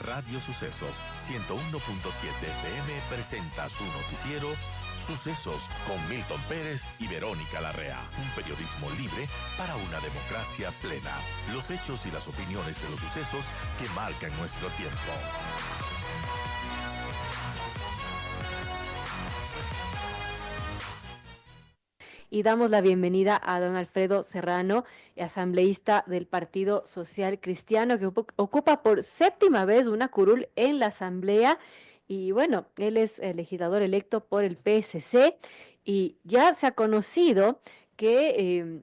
Radio Sucesos 101.7 FM presenta su noticiero Sucesos con Milton Pérez y Verónica Larrea. Un periodismo libre para una democracia plena. Los hechos y las opiniones de los sucesos que marcan nuestro tiempo. Y damos la bienvenida a don Alfredo Serrano, asambleísta del Partido Social Cristiano, que ocupa por séptima vez una curul en la Asamblea. Y bueno, él es el legislador electo por el PSC y ya se ha conocido que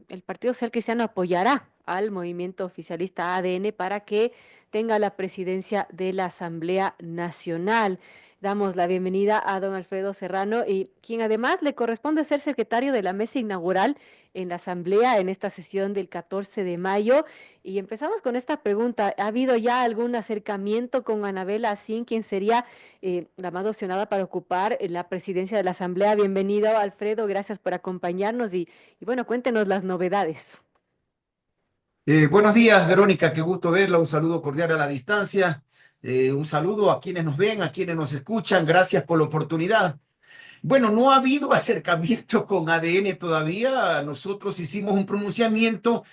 el Partido Social Cristiano apoyará al movimiento oficialista ADN para que tenga la presidencia de la Asamblea Nacional. Damos la bienvenida a don Alfredo Serrano, y quien además le corresponde ser secretario de la mesa inaugural en la Asamblea en esta sesión del 14 de mayo. Y empezamos con esta pregunta: ¿ha habido ya algún acercamiento con Anabela Asín, quien sería la más opcionada para ocupar la presidencia de la Asamblea? Bienvenido, Alfredo, gracias por acompañarnos y bueno, cuéntenos las novedades. Buenos días, Verónica, qué gusto verla. Un saludo cordial a la distancia. Un saludo a quienes nos ven, a quienes nos escuchan. Gracias por la oportunidad. Bueno, no ha habido acercamiento con ADN todavía. Nosotros hicimos un pronunciamiento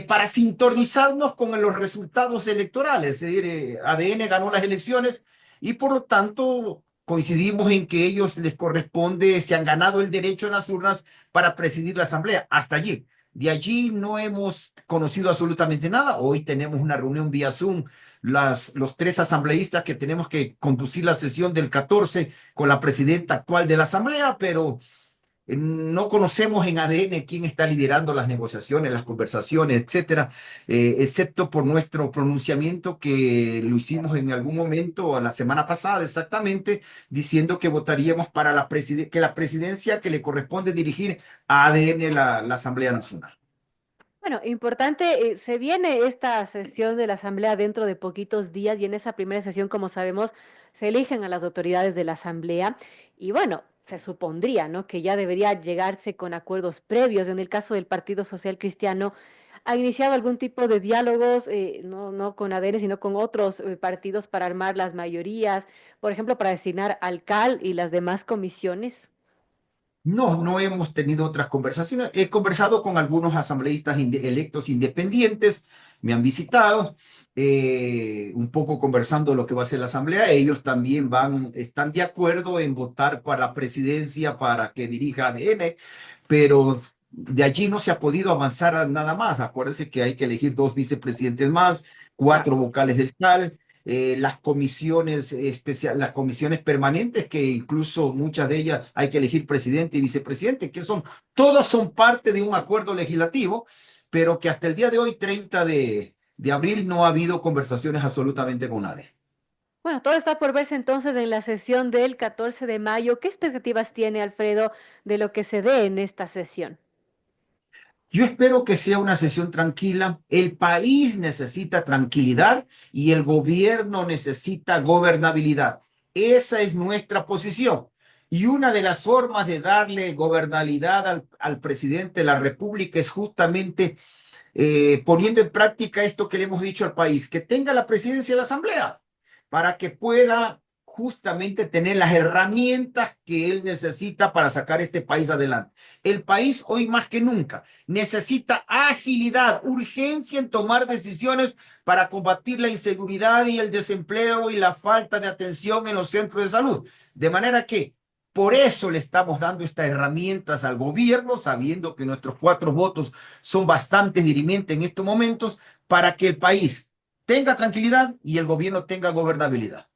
para sintonizarnos con los resultados electorales. Es decir, ADN ganó las elecciones y por lo tanto coincidimos en que ellos les corresponde, se han ganado el derecho en las urnas para presidir la Asamblea. Hasta allí. De allí no hemos conocido absolutamente nada. Hoy tenemos una reunión vía Zoom, los tres asambleístas que tenemos que conducir la sesión del 14 con la presidenta actual de la Asamblea, pero no conocemos en ADN quién está liderando las negociaciones, las conversaciones, etcétera, excepto por nuestro pronunciamiento que lo hicimos en algún momento, la semana pasada exactamente, diciendo que votaríamos para que la presidencia que le corresponde dirigir a ADN la Asamblea Nacional. Bueno, importante, se viene esta sesión de la Asamblea dentro de poquitos días, y en esa primera sesión, como sabemos, se eligen a las autoridades de la Asamblea y bueno, se supondría, ¿no?, que ya debería llegarse con acuerdos previos. En el caso del Partido Social Cristiano, ¿ha iniciado algún tipo de diálogos, no con ADN, sino con otros partidos para armar las mayorías, por ejemplo, para designar alcalde y las demás comisiones? No, no hemos tenido otras conversaciones. He conversado con algunos asambleístas electos independientes, me han visitado, un poco conversando lo que va a ser la asamblea. Ellos también están de acuerdo en votar para la presidencia para que dirija ADN, pero de allí no se ha podido avanzar a nada más. Acuérdense que hay que elegir 2 vicepresidentes más, 4 vocales del CAL, las comisiones especiales, las comisiones permanentes, que incluso muchas de ellas hay que elegir presidente y vicepresidente, todos son parte de un acuerdo legislativo, pero que hasta el día de hoy, 30 de abril, no ha habido conversaciones absolutamente con nadie. Bueno, todo está por verse entonces en la sesión del 14 de mayo. ¿Qué expectativas tiene, Alfredo, de lo que se dé en esta sesión? Yo espero que sea una sesión tranquila. El país necesita tranquilidad y el gobierno necesita gobernabilidad. Esa es nuestra posición. Y una de las formas de darle gobernabilidad al presidente de la República es justamente poniendo en práctica esto que le hemos dicho al país, que tenga la presidencia de la Asamblea para que pueda justamente tener las herramientas que él necesita para sacar este país adelante. El país hoy más que nunca necesita agilidad, urgencia en tomar decisiones para combatir la inseguridad y el desempleo y la falta de atención en los centros de salud. De manera que por eso le estamos dando estas herramientas al gobierno, sabiendo que nuestros 4 votos son bastante dirimentes en estos momentos, para que el país tenga tranquilidad y el gobierno tenga gobernabilidad.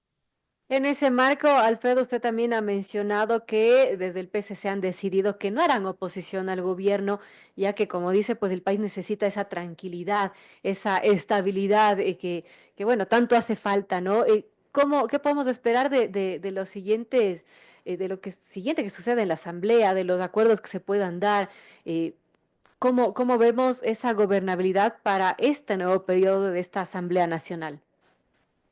En ese marco, Alfredo, usted también ha mencionado que desde el PSC han decidido que no harán oposición al gobierno, ya que, como dice, pues el país necesita esa tranquilidad, esa estabilidad que bueno, tanto hace falta, ¿no? ¿Qué podemos esperar de los siguientes, de lo que siguiente que suceda en la Asamblea, de los acuerdos que se puedan dar? Eh, ¿Cómo vemos esa gobernabilidad para este nuevo periodo de esta Asamblea Nacional?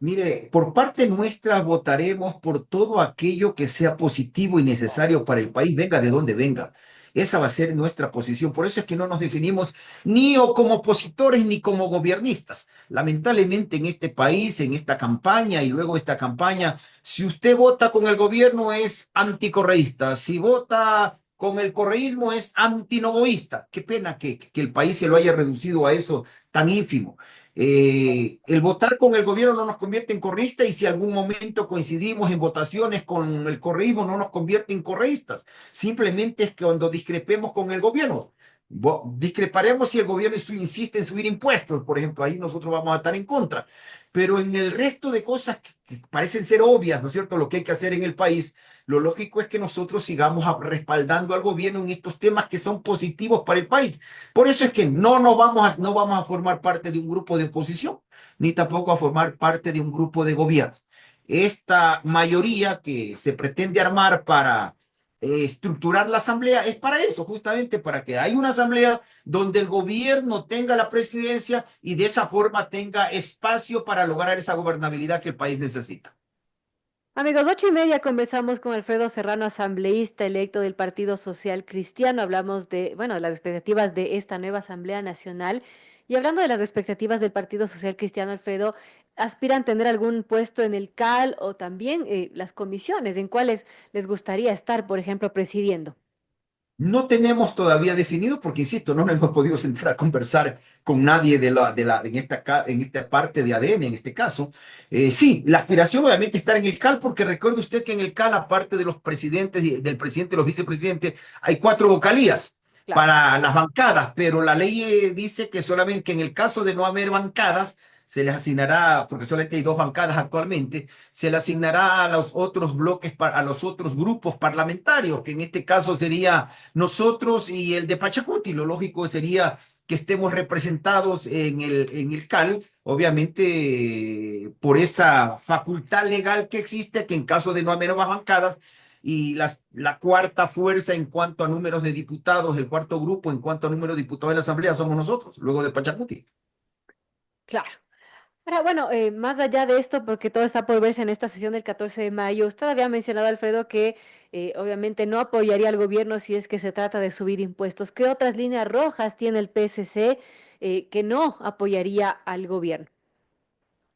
Mire, por parte nuestra votaremos por todo aquello que sea positivo y necesario para el país, venga de donde venga. Esa va a ser nuestra posición. Por eso es que no nos definimos ni como opositores ni como gobiernistas. Lamentablemente en este país, en esta campaña y luego esta campaña, si usted vota con el gobierno es anticorreísta, si vota con el correísmo es antinovoísta. Qué pena que el país se lo haya reducido a eso tan ínfimo. El votar con el gobierno no nos convierte en correístas y si algún momento coincidimos en votaciones con el correísmo no nos convierte en correístas. Simplemente es que cuando discrepemos con el gobierno, discreparemos si el gobierno insiste en subir impuestos, por ejemplo, ahí nosotros vamos a estar en contra. Pero en el resto de cosas que parecen ser obvias, ¿no es cierto?, lo que hay que hacer en el país, lo lógico es que nosotros sigamos respaldando al gobierno en estos temas que son positivos para el país. Por eso es que no vamos a formar parte de un grupo de oposición, ni tampoco a formar parte de un grupo de gobierno. Esta mayoría que se pretende armar para estructurar la asamblea es para eso, justamente para que haya una asamblea donde el gobierno tenga la presidencia y de esa forma tenga espacio para lograr esa gobernabilidad que el país necesita. Amigos, 8:30 conversamos con Alfredo Serrano, asambleísta electo del Partido Social Cristiano. Hablamos de, bueno, de las expectativas de esta nueva Asamblea Nacional. Y hablando de las expectativas del Partido Social Cristiano, Alfredo, ¿aspiran tener algún puesto en el CAL o también las comisiones en cuáles les gustaría estar, por ejemplo, presidiendo? No tenemos todavía definido, porque insisto, no nos hemos podido sentar a conversar con nadie en esta parte de ADN, en este caso. Sí, la aspiración obviamente es estar en el CAL, porque recuerde usted que en el CAL, aparte de los presidentes, del presidente y los vicepresidentes, hay 4 vocalías Claro. para las bancadas, pero la ley dice que solamente que en el caso de no haber bancadas, se les asignará, porque solamente hay 2 bancadas actualmente, se le asignará a los otros bloques, a los otros grupos parlamentarios, que en este caso sería nosotros y el de Pachacuti. Lo lógico sería que estemos representados en el CAL, obviamente por esa facultad legal que existe, que en caso de no haber más bancadas, y la cuarta fuerza en cuanto a números de diputados, el cuarto grupo en cuanto a número de diputados de la Asamblea somos nosotros, luego de Pachacuti. Claro. Ahora, bueno, más allá de esto, porque todo está por verse en esta sesión del 14 de mayo, usted había mencionado, Alfredo, que obviamente no apoyaría al gobierno si es que se trata de subir impuestos. ¿Qué otras líneas rojas tiene el PSC que no apoyaría al gobierno?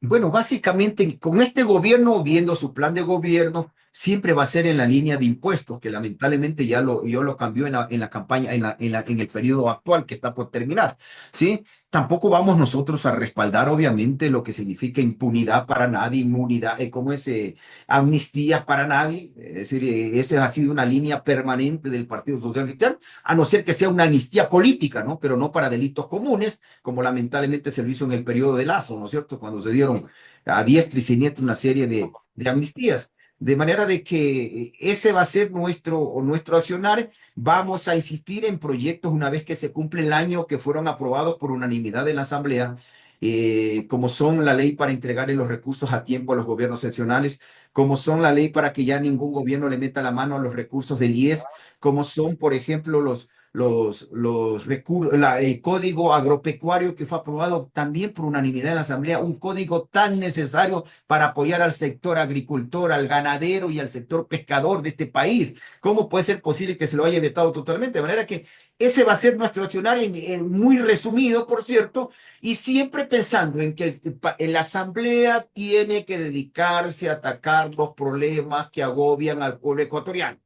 Bueno, básicamente con este gobierno, viendo su plan de gobierno, siempre va a ser en la línea de impuestos, que lamentablemente yo lo cambió en la campaña, en el periodo actual que está por terminar, ¿sí? Tampoco vamos nosotros a respaldar, obviamente, lo que significa impunidad para nadie, inmunidad, como es amnistías para nadie. Es decir, esa ha sido una línea permanente del Partido Social Cristiano, a no ser que sea una amnistía política, ¿no? Pero no para delitos comunes, como lamentablemente se lo hizo en el periodo de Lazo, ¿no es cierto? Cuando se dieron a diestra y siniestra una serie de amnistías. De manera de que ese va a ser nuestro accionar. Vamos a insistir en proyectos una vez que se cumple el año que fueron aprobados por unanimidad en la Asamblea, como son la ley para entregarle los recursos a tiempo a los gobiernos seccionales, como son la ley para que ya ningún gobierno le meta la mano a los recursos del IES, como son, por ejemplo, el código agropecuario que fue aprobado también por unanimidad en la Asamblea, un código tan necesario para apoyar al sector agricultor, al ganadero y al sector pescador de este país. ¿Cómo puede ser posible que se lo haya vetado totalmente? De manera que ese va a ser nuestro accionar muy resumido, por cierto, y siempre pensando en que la Asamblea tiene que dedicarse a atacar los problemas que agobian al pueblo ecuatoriano.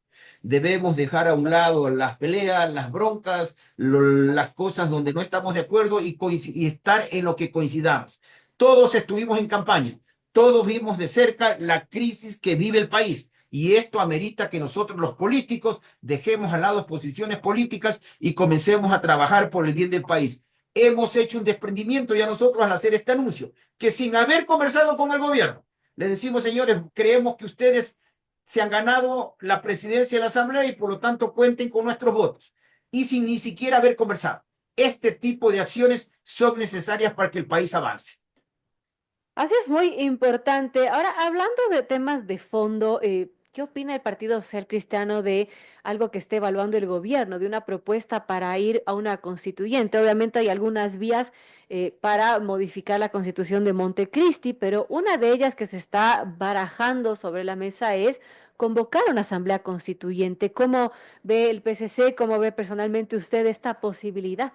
Debemos dejar a un lado las peleas, las broncas, las cosas donde no estamos de acuerdo y estar en lo que coincidamos. Todos estuvimos en campaña, todos vimos de cerca la crisis que vive el país. Y esto amerita que nosotros los políticos dejemos al lado posiciones políticas y comencemos a trabajar por el bien del país. Hemos hecho un desprendimiento ya nosotros al hacer este anuncio, que sin haber conversado con el gobierno, le decimos, señores, creemos que ustedes se han ganado la presidencia de la Asamblea y por lo tanto cuenten con nuestros votos. Y sin ni siquiera haber conversado. Este tipo de acciones son necesarias para que el país avance. Así es, muy importante. Ahora, hablando de temas de fondo, ¿qué opina el Partido Social Cristiano de algo que esté evaluando el gobierno, de una propuesta para ir a una constituyente? Obviamente hay algunas vías para modificar la constitución de Montecristi, pero una de ellas que se está barajando sobre la mesa es convocar una asamblea constituyente. ¿Cómo ve el PCC, cómo ve personalmente usted esta posibilidad?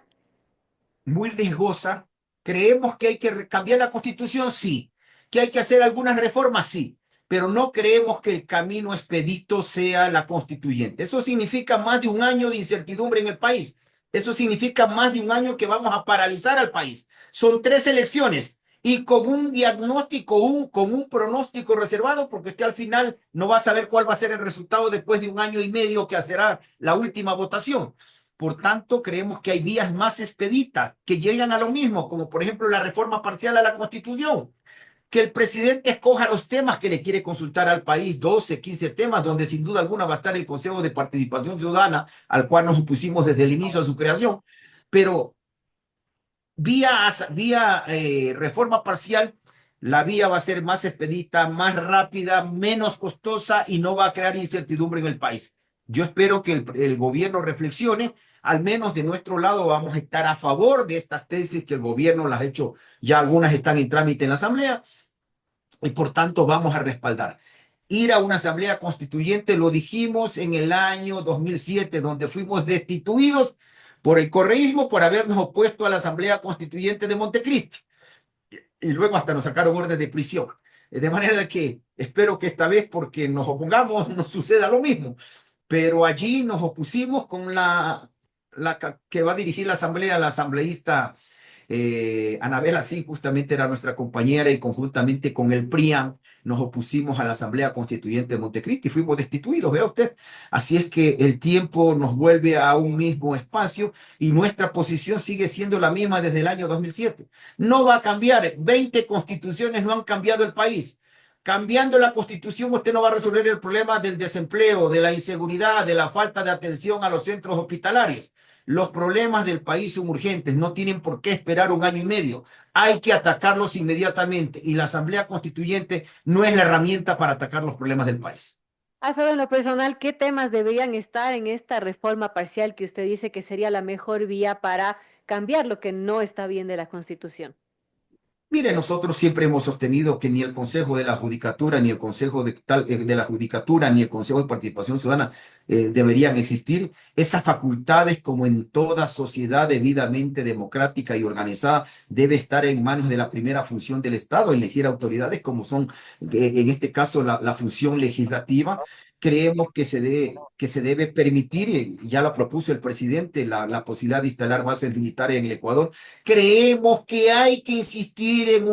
Muy riesgosa. ¿Creemos que hay que cambiar la Constitución? Sí. ¿Que hay que hacer algunas reformas? Sí. Pero no creemos que el camino expedito sea la constituyente. Eso significa más de un año de incertidumbre en el país. Eso significa más de un año que vamos a paralizar al país. Son 3 elecciones y con un diagnóstico, con un pronóstico reservado, porque usted al final no va a saber cuál va a ser el resultado después de un año y medio que será la última votación. Por tanto, creemos que hay vías más expeditas que llegan a lo mismo, como por ejemplo la reforma parcial a la Constitución, que el presidente escoja los temas que le quiere consultar al país, 12, 15 temas, donde sin duda alguna va a estar el Consejo de Participación Ciudadana, al cual nos opusimos desde el inicio de su creación, pero vía reforma parcial, la vía va a ser más expedita, más rápida, menos costosa y no va a crear incertidumbre en el país. Yo espero que el gobierno reflexione, al menos de nuestro lado vamos a estar a favor de estas tesis que el gobierno las ha hecho, ya algunas están en trámite en la Asamblea y por tanto vamos a respaldar. Ir a una asamblea constituyente, lo dijimos en el año 2007, donde fuimos destituidos por el correísmo por habernos opuesto a la asamblea constituyente de Montecristi. Y luego hasta nos sacaron orden de prisión. De manera que espero que esta vez, porque nos opongamos, no suceda lo mismo. Pero allí nos opusimos con la que va a dirigir la asamblea, la asambleísta Anabel Así, justamente era nuestra compañera y conjuntamente con el PRIAN nos opusimos a la Asamblea Constituyente de Montecristi y fuimos destituidos, vea usted. Así es que el tiempo nos vuelve a un mismo espacio y nuestra posición sigue siendo la misma desde el año 2007. No va a cambiar, 20 constituciones no han cambiado el país. Cambiando la constitución usted no va a resolver el problema del desempleo, de la inseguridad, de la falta de atención a los centros hospitalarios. Los problemas del país son urgentes, no tienen por qué esperar un año y medio. Hay que atacarlos inmediatamente y la Asamblea Constituyente no es la herramienta para atacar los problemas del país. Alfredo, en lo personal, ¿qué temas deberían estar en esta reforma parcial que usted dice que sería la mejor vía para cambiar lo que no está bien de la Constitución? Mire, nosotros siempre hemos sostenido que ni el Consejo de la Judicatura, ni el Consejo de la Judicatura, ni el Consejo de Participación Ciudadana deberían existir. Esas facultades, como en toda sociedad debidamente democrática y organizada, debe estar en manos de la primera función del Estado, elegir autoridades como son, en este caso, la función legislativa. Creemos que se debe permitir, y ya lo propuso el presidente, la posibilidad de instalar bases militares en el Ecuador. Creemos que hay que insistir en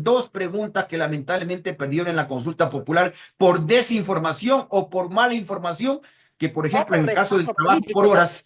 dos preguntas que lamentablemente perdieron en la consulta popular por desinformación o por mala información, que por ejemplo en el caso del trabajo por horas,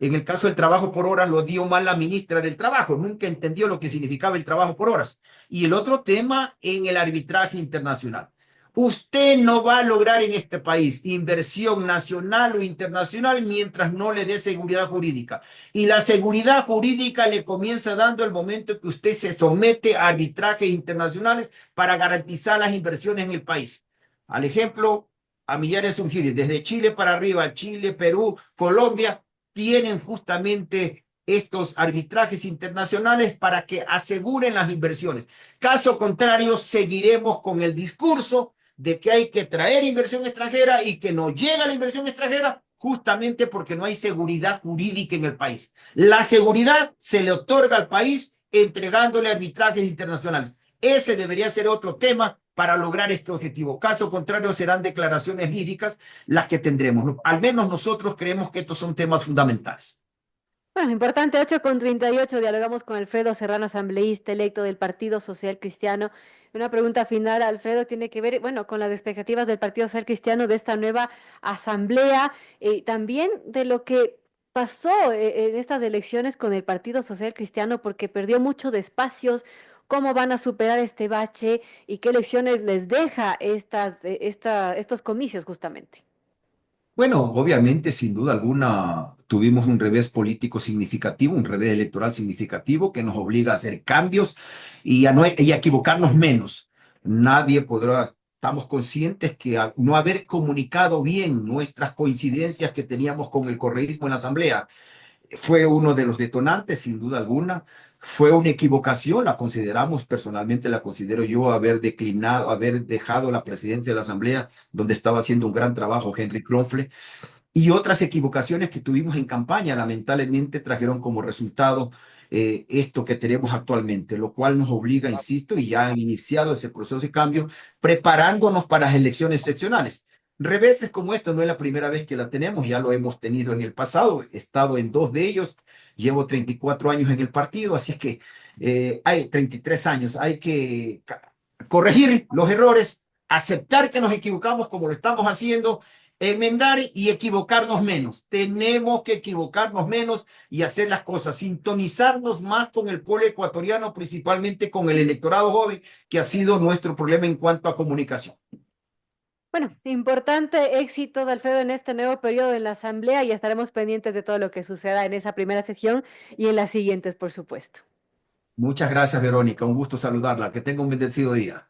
en el caso del trabajo por horas lo dio mal la ministra del Trabajo, nunca entendió lo que significaba el trabajo por horas. Y el otro tema en el arbitraje internacional. Usted no va a lograr en este país inversión nacional o internacional mientras no le dé seguridad jurídica. Y la seguridad jurídica le comienza dando el momento que usted se somete a arbitrajes internacionales para garantizar las inversiones en el país. Al ejemplo, a millares de desde Chile para arriba, Chile, Perú, Colombia, tienen justamente estos arbitrajes internacionales para que aseguren las inversiones. Caso contrario, seguiremos con el discurso de que hay que traer inversión extranjera y que no llega la inversión extranjera justamente porque no hay seguridad jurídica en el país. La seguridad se le otorga al país entregándole arbitrajes internacionales. Ese debería ser otro tema para lograr este objetivo. Caso contrario, serán declaraciones líricas las que tendremos. Al menos nosotros creemos que estos son temas fundamentales. Bueno, importante, 8:38, dialogamos con Alfredo Serrano, asambleísta electo del Partido Social Cristiano. Una pregunta final, Alfredo, tiene que ver, bueno, con las expectativas del Partido Social Cristiano de esta nueva asamblea, también de lo que pasó en estas elecciones con el Partido Social Cristiano, porque perdió mucho de espacios. ¿Cómo van a superar este bache y qué lecciones les deja estos comicios justamente? Bueno, obviamente, sin duda alguna, tuvimos un revés político significativo, un revés electoral significativo que nos obliga a hacer cambios y a equivocarnos menos. Nadie podrá, estamos conscientes que no haber comunicado bien nuestras coincidencias que teníamos con el correísmo en la Asamblea fue uno de los detonantes, sin duda alguna. Fue una equivocación, la consideramos, personalmente la considero yo, haber declinado, haber dejado la presidencia de la Asamblea, donde estaba haciendo un gran trabajo Henry Kronfle, y otras equivocaciones que tuvimos en campaña, lamentablemente trajeron como resultado esto que tenemos actualmente, lo cual nos obliga, insisto, y ya han iniciado ese proceso de cambio, preparándonos para las elecciones seccionales. Reveses como esto no es la primera vez que la tenemos, ya lo hemos tenido en el pasado, he estado en 2 de ellos, llevo 34 años en el partido, así es que hay 33 años, hay que corregir los errores, aceptar que nos equivocamos como lo estamos haciendo, enmendar y equivocarnos menos. Tenemos que equivocarnos menos y hacer las cosas, sintonizarnos más con el pueblo ecuatoriano, principalmente con el electorado joven, que ha sido nuestro problema en cuanto a comunicación. Bueno, importante éxito de Alfredo en este nuevo periodo en la Asamblea y estaremos pendientes de todo lo que suceda en esa primera sesión y en las siguientes, por supuesto. Muchas gracias, Verónica. Un gusto saludarla. Que tenga un bendecido día.